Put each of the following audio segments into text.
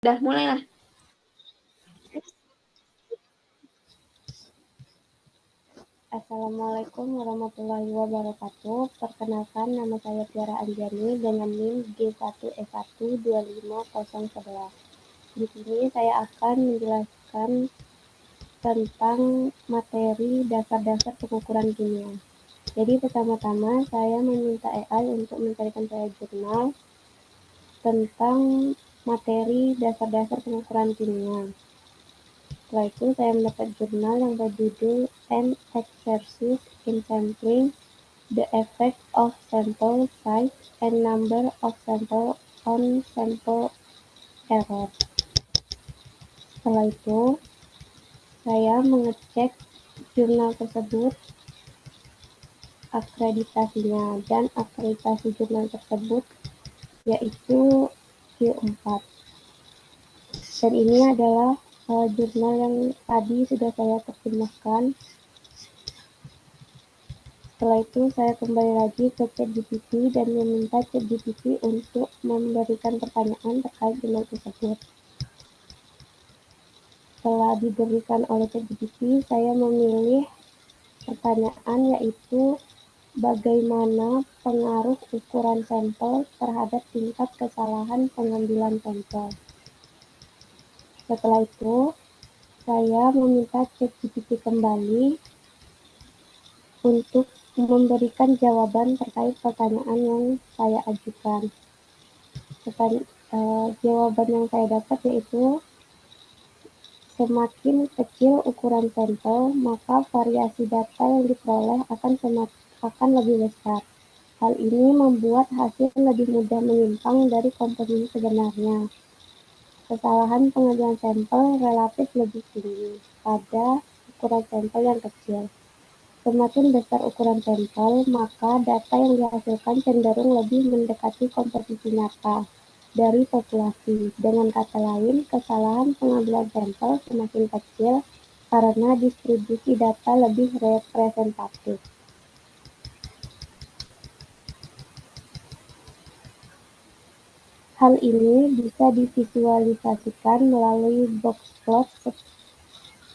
Udah mulai lah. Assalamualaikum warahmatullahi wabarakatuh. Perkenalkan, nama saya Tiara Anjani dengan NIM G1E1 25011. Di sini saya akan menjelaskan tentang materi dasar-dasar pengukuran kimia. Jadi pertama-tama saya meminta AI untuk mencarikan saya jurnal tentang materi dasar-dasar pengukuran kimia. Setelah itu saya mendapat jurnal yang berjudul An Exercise in Sampling the Effect of Sample Size and Number of Sample on Sample Error. Setelah itu saya mengecek jurnal tersebut akreditasinya, dan akreditasi jurnal tersebut yaitu Q4. Dan ini adalah jurnal yang tadi sudah saya terjemahkan. Setelah itu saya kembali lagi ke ChatGPT dan meminta ChatGPT untuk memberikan pertanyaan terkait jurnal tersebut. Setelah diberikan oleh ChatGPT, saya memilih pertanyaan yaitu bagaimana pengaruh ukuran sampel terhadap tingkat kesalahan pengambilan sampel. Setelah itu, saya meminta ChatGPT kembali untuk memberikan jawaban terkait pertanyaan yang saya ajukan. Jawaban yang saya dapat yaitu semakin kecil ukuran sampel, maka variasi data yang diperoleh akan lebih besar. Hal ini membuat hasil lebih mudah menyimpang dari komposisi sebenarnya. Kesalahan pengambilan sampel relatif lebih tinggi pada ukuran sampel yang kecil. Semakin besar ukuran sampel, maka data yang dihasilkan cenderung lebih mendekati komposisi nyata dari populasi. Dengan kata lain, kesalahan pengambilan sampel semakin kecil karena distribusi data lebih representatif. Hal ini bisa divisualisasikan melalui box plot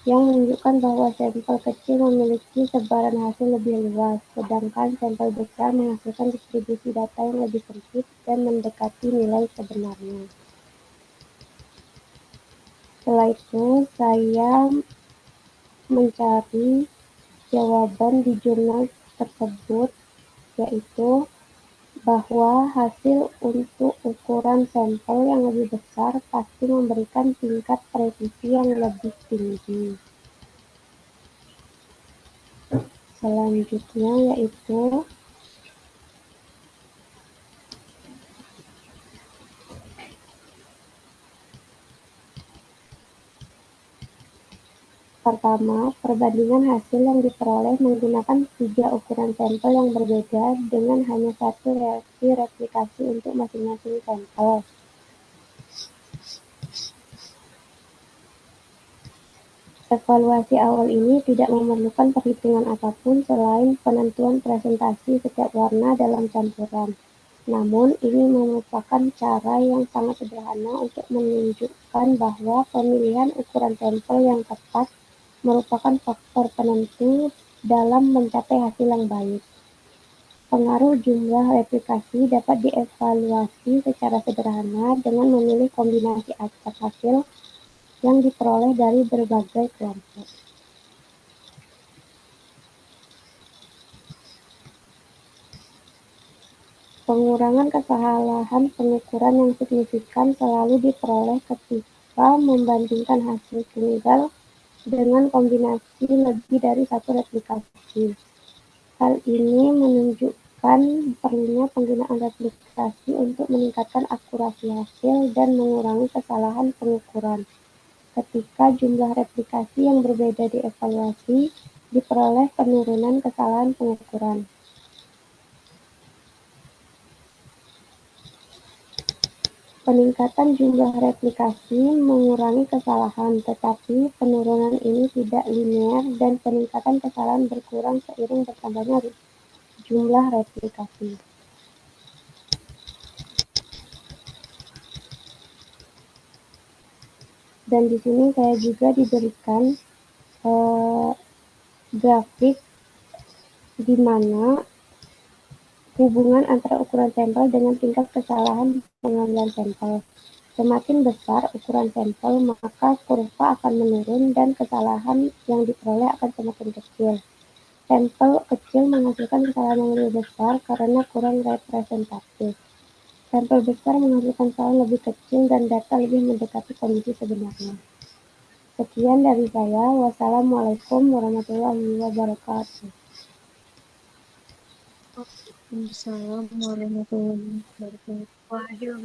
yang menunjukkan bahwa sampel kecil memiliki sebaran hasil lebih luas, sedangkan sampel besar menghasilkan distribusi data yang lebih sempit dan mendekati nilai sebenarnya. Setelah itu, saya mencari jawaban di jurnal tersebut, yaitu bahwa hasil untuk ukuran sampel yang lebih besar pasti memberikan tingkat presisi yang lebih tinggi. Selanjutnya yaitu pertama, perbandingan hasil yang diperoleh menggunakan 3 ukuran sampel yang berbeda dengan hanya satu reaksi replikasi untuk masing-masing sampel. Evaluasi awal ini tidak memerlukan perhitungan apapun selain penentuan presentasi setiap warna dalam campuran. Namun, ini merupakan cara yang sangat sederhana untuk menunjukkan bahwa pemilihan ukuran sampel yang tepat merupakan faktor penentu dalam mencapai hasil yang baik. Pengaruh jumlah replikasi dapat dievaluasi secara sederhana dengan memilih kombinasi acak hasil yang diperoleh dari berbagai kelompok. Pengurangan kesalahan pengukuran yang signifikan selalu diperoleh ketika membandingkan hasil tunggal dengan kombinasi lebih dari satu replikasi. Hal ini menunjukkan perlunya penggunaan replikasi untuk meningkatkan akurasi hasil dan mengurangi kesalahan pengukuran. Ketika jumlah replikasi yang berbeda dievaluasi, diperoleh penurunan kesalahan pengukuran. Peningkatan jumlah replikasi mengurangi kesalahan, tetapi penurunan ini tidak linear dan peningkatan kesalahan berkurang seiring bertambahnya jumlah replikasi. Dan di sini saya juga diberikan grafik di mana hubungan antara ukuran sampel dengan tingkat kesalahan pengambilan sampel. Semakin besar ukuran sampel, maka kurva akan menurun dan kesalahan yang diperoleh akan semakin kecil. Sampel kecil menghasilkan kesalahan yang lebih besar karena kurang representatif. Sampel besar menghasilkan kesalahan lebih kecil dan data lebih mendekati kondisi sebenarnya. Sekian dari saya. Wassalamualaikum warahmatullahi wabarakatuh. Waalaikumsalam warahmatullahi wabarakatuh. Wahyu